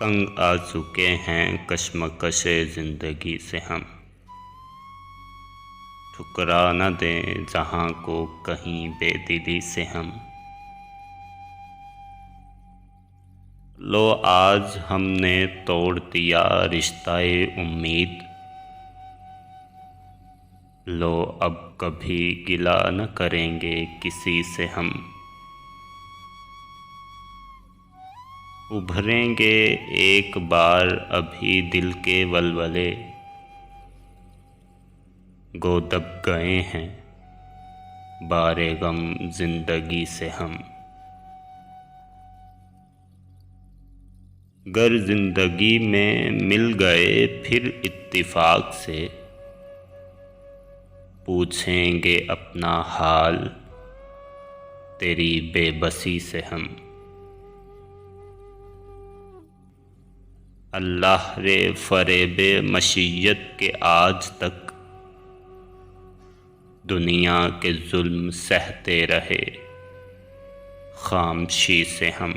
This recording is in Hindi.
तंग आ चुके हैं कश्मकश ज़िंदगी से हम। ठुकरा न दें जहाँ को कहीं बेदिली से हम। लो आज हमने तोड़ दिया रिश्ता-ए उम्मीद। लो अब कभी गिला न करेंगे किसी से हम। उभरेंगे एक बार अभी दिल के वलवले। गो दब गए हैं बारे गम जिंदगी से हम। गर जिंदगी में मिल गए फिर इत्तेफाक से। पूछेंगे अपना हाल तेरी बेबसी से हम। अल्लाह रे फरेबे मशीयत के आज तक दुनिया के जुल्म सहते रहे खामोशी से हम।